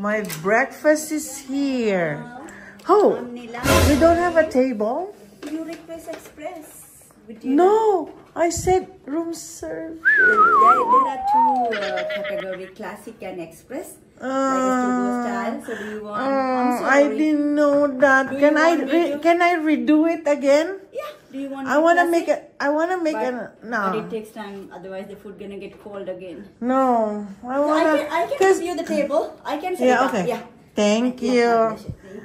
My breakfast is here. Oh, we don't have a table? You request express. No, I said room service. There are two category, classic and express. Like a studio style. So do you want? I'm sorry. I didn't know that. Can I redo it again? Yeah. Do you want? I want to make it. I want to make it. But No. it takes time. Otherwise, the food gonna get cold again. No. I want to. I can give you the table. I can set it up. Okay. Yeah. Thank you.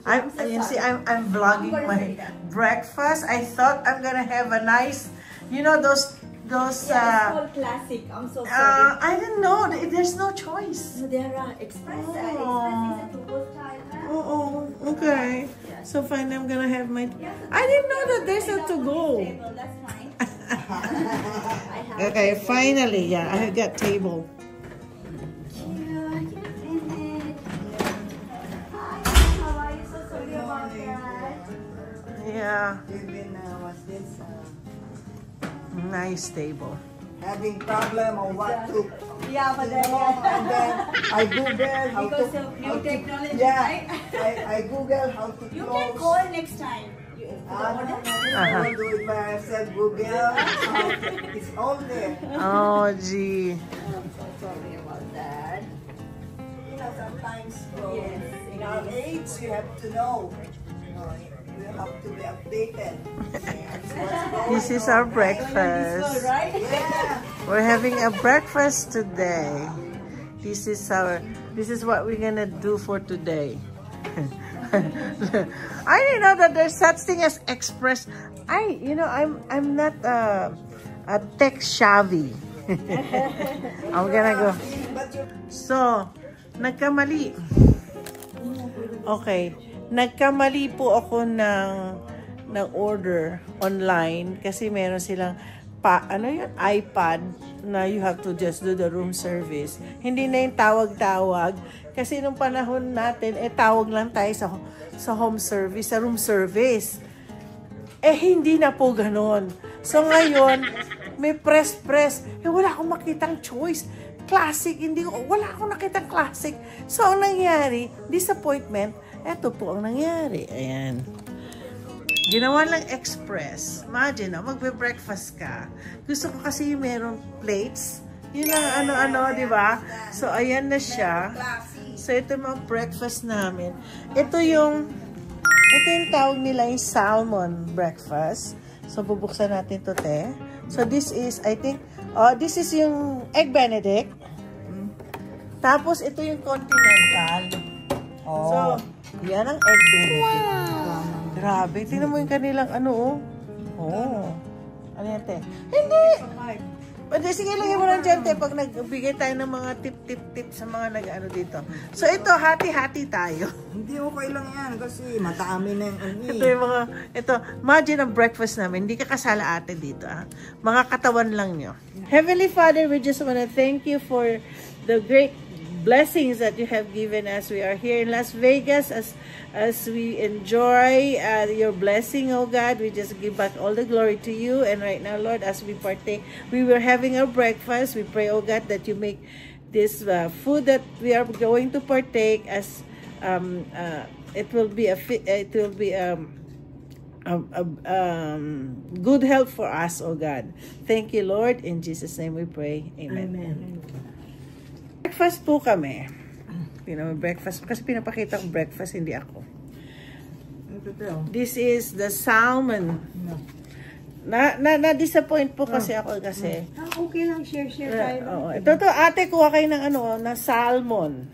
I'm so you see, sorry. I'm vlogging my breakfast. I thought I'm gonna have a nice, you know, those. It's called classic. I'm so sorry. I didn't know. There's no choice. So there are express. Express is a to-go style. Oh, okay. Yeah. So fine, I'm gonna have my. I didn't know that there's a to go. That's fine. Okay, finally, yeah, I got table. Yeah. What's this? Nice table. Having problem on what to. Yeah, but then, And then I Google how because to. of new technology, Yeah, right? I Google how to You close. can call next time. I will do it by myself. Google. It's all there. Oh, gee. I'm so sorry about that. You know, sometimes Yes, in our age, you have to know. You have to be updated. This is our breakfast. Right? Yeah. We're having a breakfast today. This is what we're gonna do for today. I didn't know that there's such thing as express. I'm not a tech savvy. I'm gonna go. So, nagkamali. Okay. Nagkamali po ako ng order online kasi meron silang iPad na you have to just do the room service. Hindi na yung tawag-tawag kasi nung panahon natin tawag lang tayo sa home service, sa room service. Hindi na po ganoon. So ngayon, may press. Wala akong makitang choice. Classic, wala akong nakitang classic. So ang nangyari, disappointment. Ito po ang nangyari. Ayan. Ginawa lang express. Imagine, magbe-breakfast ka. Gusto ko kasi yung merong plates. Yun ang ano-ano, di ba? So, ayan na siya. So, ito yung mga breakfast namin. Ito yung tawag nila yung salmon breakfast. So, bubuksan natin to, te. So, this is, I think, this is yung egg benedict. Tapos, ito yung continental. So, yan ang egg benedict. Wow! Grabe. Tingnan mo yung kanilang ano, ano yan, te? Hindi! Sige, lagay mo lang dyan, te, pag nagbigay tayo ng mga tip sa mga nag-ano dito. So, ito, hati-hati tayo. Hindi okay lang yan kasi matami na yung Ito yung mga, imagine ang breakfast namin. Hindi ka kasala ate dito, Mga katawan lang nyo. Heavenly Father, we just want to thank you for the great blessings that you have given us. We are here in Las Vegas as we enjoy your blessing, oh God. We just give back all the glory to you. And right now, Lord, as we partake, we were having our breakfast. We pray, oh God, that you make this food that we are going to partake as it will be good health for us, oh God. Thank you, Lord. In Jesus' name we pray. Amen. Amen. Breakfast po kami. Breakfast. Kasi pinapakita ko breakfast, hindi ako. This is the salmon. Na-disappoint po kasi ako kasi. Okay lang, share tayo. Ito ate, kuha kayo ng ng salmon.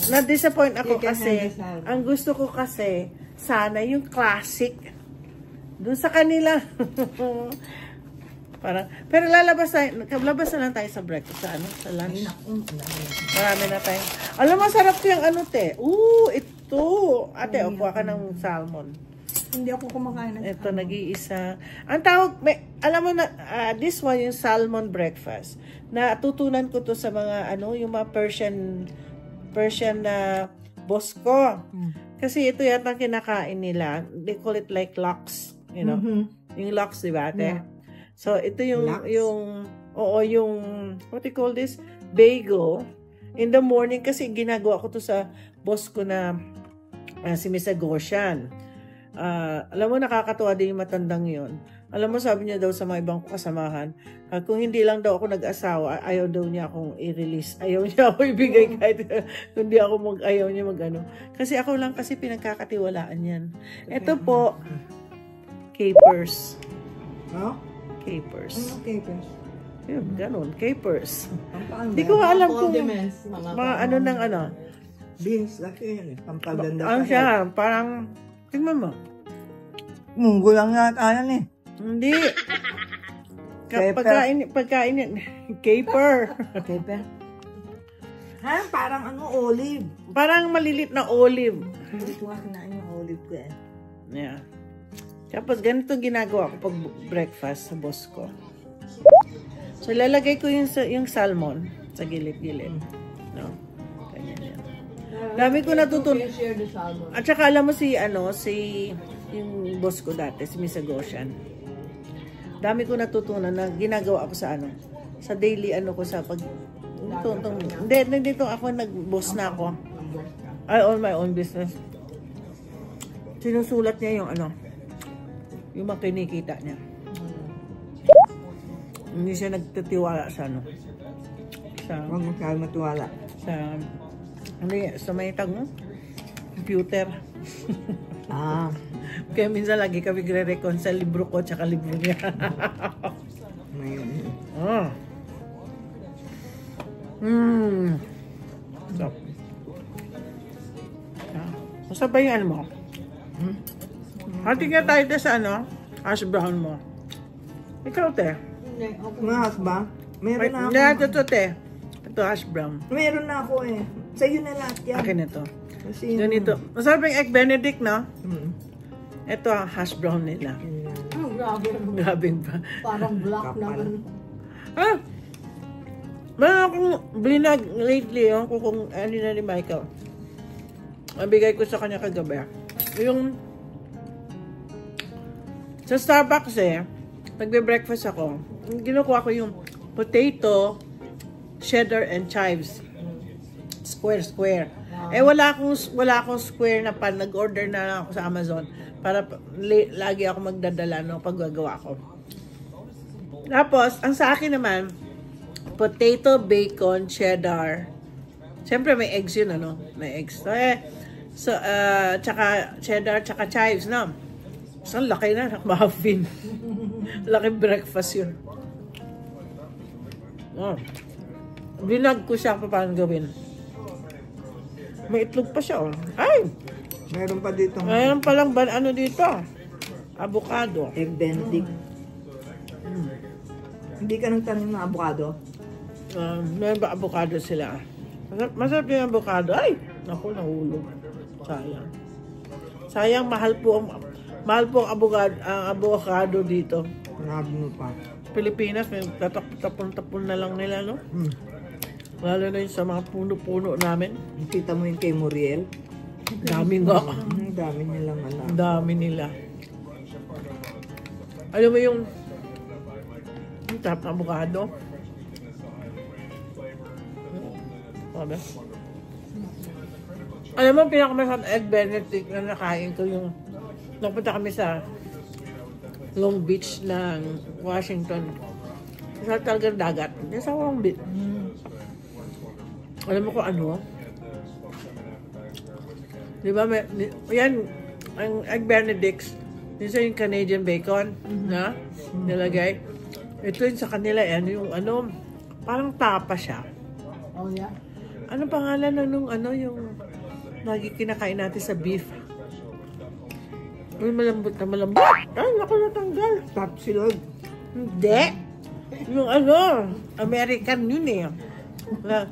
Na-disappoint ako kasi, ang gusto ko kasi, sana yung classic. Doon sa kanila. Pero labas na lang tayo sa breakfast, sa lunch. Marami na tayo. Alam mo, sarap ko yung te. Ito. Ate, kuha ka ng salmon. Hindi ako kumakain ng ito, nag-iisa. Ang tawag, alam mo na, this one yung salmon breakfast. Natutunan ko to sa mga, yung mga Persian na boss ko. Kasi ito yata kinakain nila. They call it like lox. Yung lox, diba, ate? Yeah. So, ito yung what do you call this? Bagel. In the morning, kasi ginagawa ko to sa boss ko na si Miss Agosyan. Alam mo, nakakatuwa din yung matandang yon. Alam mo, sabi niya daw sa mga ibang kasamahan, kung hindi lang daw ako nag-asawa, ayaw daw niya akong i-release. Ayaw niya ako ibigay kahit hindi ako ayaw niya mag-ano. Kasi ako lang kasi pinagkakatiwalaan yan. Ito po, capers. No? Capers. Ano capers? Yun, ganun, capers. Pampaganda. Hindi ko alam kung Condiments, mga ano ng ano. Beans kasi yun eh. Pampaganda Ano sa siya, parang, tingnan mo. Munggo lang yata yan eh. Hindi. Caper. Pagkain yan. Caper. Caper? Ha? Parang ano, olive. Parang malilit na olive. Hindi ko nga kinain yung olive ko eh. Yeah. Tapos ganito ginagawa ko pag breakfast sa boss ko. So lalagay ko yung salmon sa gilid-gilid. No? Ganyan yan. Dami ko natutunan. Share the salmon. At saka alam mo si yung boss ko dati, si Miss Agosyan. Dami ko natutunan na ginagawa ko sa sa daily ko sa pag dito ako nag-boss na ako. I own my own business. Sinusulat niya yung yung mga kinikita niya. Hindi siya nagtitiwala sa Huwag mo siya matuwala. sa may tag mo? Computer. Kaya minsan lagi kami gre-recon sa libro ko tsaka libro niya. So. Basta ba yung mo? Hati nga tayo sa hash brown mo. Ikaw, te. Mahas ba? Meron na ako. Hindi, ito, te. Ito, hash brown. Meron na ako eh. Sa'yo na lahat yan. Akin ito. Kasi Ganito. Masarap yung egg benedict, no? Hmm. Ito, hash brown nila. Oh, grabe. Grabing pa. Parang black Kapal. naman. Meron akong blinag lately, kung ano na ni Michael. Mabigay ko sa kanya kagabi. Yung sa Starbucks nagbe-breakfast ako. Ginukuha ko yung potato, cheddar, and chives. Square. Wala akong square na pan. Nag-order na lang ako sa Amazon para lagi ako magdadala paggagawa ko. Tapos, ang sa akin naman, potato, bacon, cheddar. Siyempre may eggs yun, may eggs. So, tsaka cheddar, tsaka chives, no? So, laki na, muffin. Laki breakfast yun. Binag ko siya paano gawin. May itlog pa siya, Ay! Meron pa dito. Mayroon palang dito? Avocado. Egg benedict. Hindi ka nagtanim ng avocado? Meron ba avocado sila? Masarap yung avocado. Ay! Naku, nahulog. Sayang, mahal po ang avocado dito. Grabe mo pa. Pilipinas, may tapon-tapon na lang nila, no? Lalo na yung sa mga puno-puno namin. Kita mo yung kay Muriel? Dami nga. Ang dami nilang Ang dami nila. Alam mo yung tap na avocado? Alam mo, pinakamasarap egg benedict na nakain ko yung napunta kami sa Long Beach ng Washington. Sa talagang dagat. Sa Long Beach. Alam mo kung ano? Di ba? Yan, ang egg benedict, minsan yung Canadian bacon na nilagay. Ito yung sa kanila, yung parang tapa siya. Oh, yeah. Ano pangalan yung lagi kinakain natin sa beef? Uy, malambot na malambot. Ay, naku, natanggal. Tapsilog. Hindi. Yung American yun na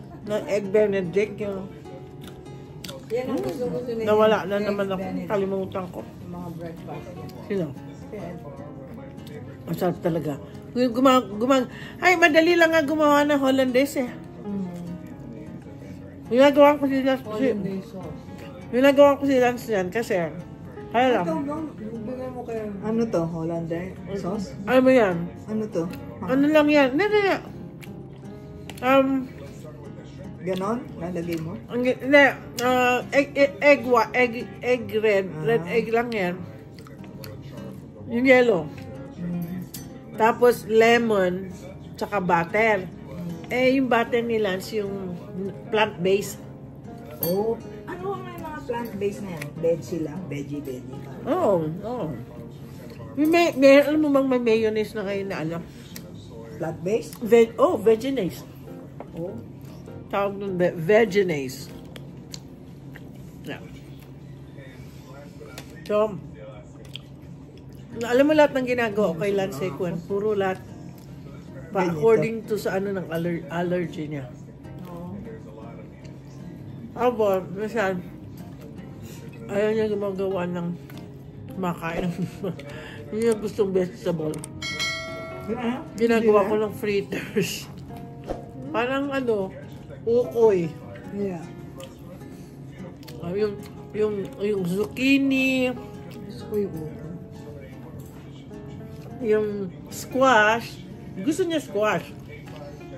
egg benedict, yung Yan ang gusto nila. nawala na naman ako. Kalimutan ko. Yung mga breakfast. Sino? Kaya, Masarap talaga. Ay, madali lang nga gumawa ng Hollandaise Ginagawa ko si Lance. Hollandaise sauce. Ginagawa ko si Lance yan kasi kaya lang. Ito, bigay mo kayo. Ano to? Hollander sauce? Ano mo yan? Ano to? Ano lang yan? Hindi. Ganon? Nalagay mo? Hindi, egg red. Red egg lang yan. Yung yellow. Tapos lemon, tsaka butter. Yung butter ni Lance, yung plant-based. Oh, ano ang may mga plant-based na yan? Veggie lang? Veggie. Oo. Alam mo bang may mayonnaise na kayo na alam? Plant-based? Veginaise. Oh. Tawag nun, veginaise. Yeah. So, alam mo lahat ng ginagawa kay Lance Kwan, puro lahat according to sa ano ng allergy niya. Abo, minsan, ayaw niya gumagawa ng makain. Hindi niya gustong vegetable. Ginagawa ko ng fritters. Parang ano, ukoy. Yeah. Yung zucchini, yung squash. Gusto niya squash.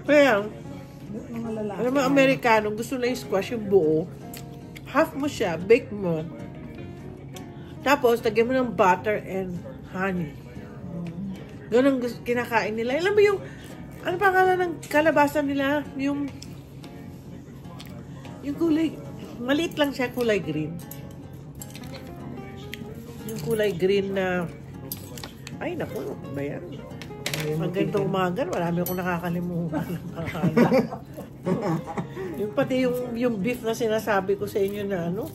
Kaya, Mga lalaki. alam mo, Amerikano, gusto na yung squash, yung buo. Half mo siya, bake mo. Tapos, tagyan mo ng butter and honey. Ganun kinakain nila. Alam mo yung, ano pangalan ng kalabasan nila? Yung kulay, maliit lang siya, kulay green. Yung kulay green na, ay naku, ano ba yan? Pag ganito umaga, marami akong nakakalimutan. Yung pati yung beef na sinasabi ko sa inyo na ano,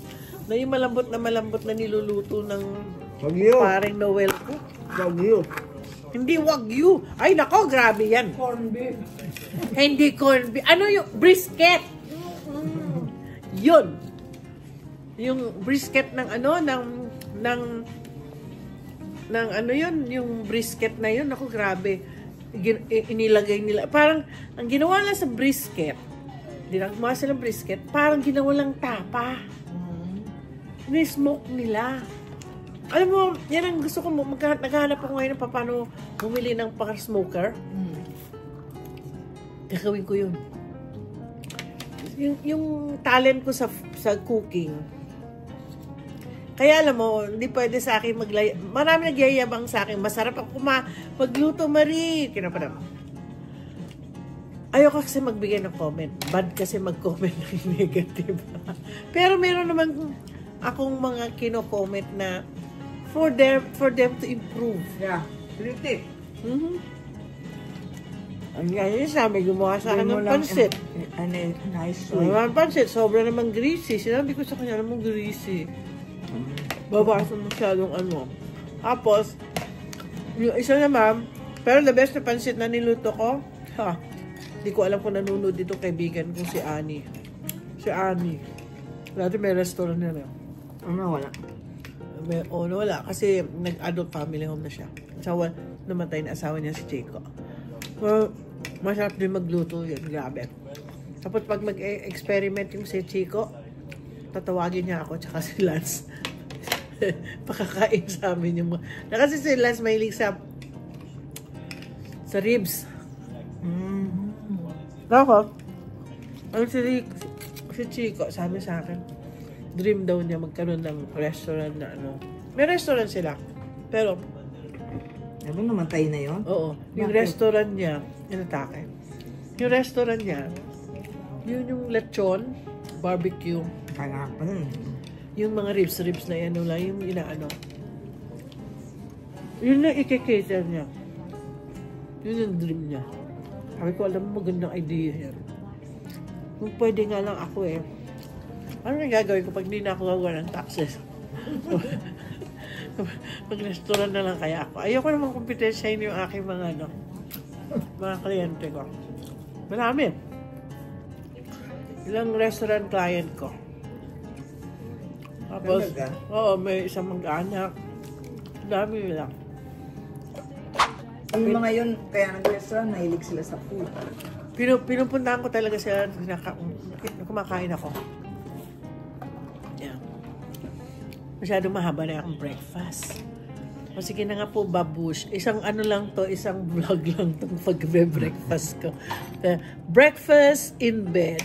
na yung malambot na niluluto ng Wagyu. paring Noel ko. Wagyu. Hindi wagyu. Ay nako, grabe yan. Corn beef. Hindi corn beef. Ano yung brisket? Yun. Yung brisket ng ano, ng ano yun, yung brisket na yun, ako grabe, inilagay nila, parang, ang ginawa lang sa brisket, gumawa silang brisket, parang ginawa lang tapa, ni-smoke nila. Alam mo, yan ang gusto ko, naghahanap ako ngayon ng paano bumili ng pang-smoker. Gagawin ko yun. Yung talent ko sa cooking, kaya alam mo, hindi pwede sa akin marami nagyayabang sa akin. Masarap ako magluto, Marie. Kinapadam. Ayoko kasi magbigay ng comment. Bad kasi mag-comment ng negative. Pero meron naman akong mga kino-comment na for them to improve. Yeah. Critic. Ang ganyan siya, may gumawa sa akin ng pansit. Nice sweet. Pansit, sobra naman greasy. Sinabi ko sa kanya naman greasy. Babasan masyadong ano. Tapos, yung isa naman, pero the best na pansit na niluto ko, hindi ko alam kung nanonood dito kaibigan ko si Annie. Si Annie. Dati may restaurant na rin. Ano, wala? Wala. Kasi nag-adult family home na siya. Asawa, namatay na asawa niya si Chico. Well, masarap din magluto yun. Grabe. Tapos pag mag-experiment yung si Chico, tatawagin niya ako tsaka si Lance. Pakakain sa amin yung mga... Kasi si Lance mahilig sa ribs. Ako, ang si Chico, sabi sa akin, dream daw niya magkaroon ng restaurant na ano. May restaurant sila. Pero, Ano, namatay na yun? oo. Yung restaurant niya, inatake. Yung restaurant niya, yun yung lechon, barbecue, Kaya pa nun. yung mga ribs na yan, lang, yung inaano. Yun na i-cater niya. Yun yung dream niya. Sabi ko, alam mo, magandang idea yan. Kung pwede nga lang ako ano yung gagawin ko pag hindi na ako gagawa ng taxes? Mag-restaurant na lang kaya ako. Ayoko naman kompetensyahin yung aking mga mga kliyente ko. Marami. Ilang restaurant client ko. Tapos, oo, may isang mag-anak. Dami lang. Yung mga yun, kaya nag-restaurant, nahilig sila sa food. Pinupuntahan ko talaga sila kumakain ako. Yeah. Masyadong mahaba na akong breakfast. O sige na nga po, babush. Isang ano lang to, isang vlog lang itong pag-breakfast ko. Breakfast in bed.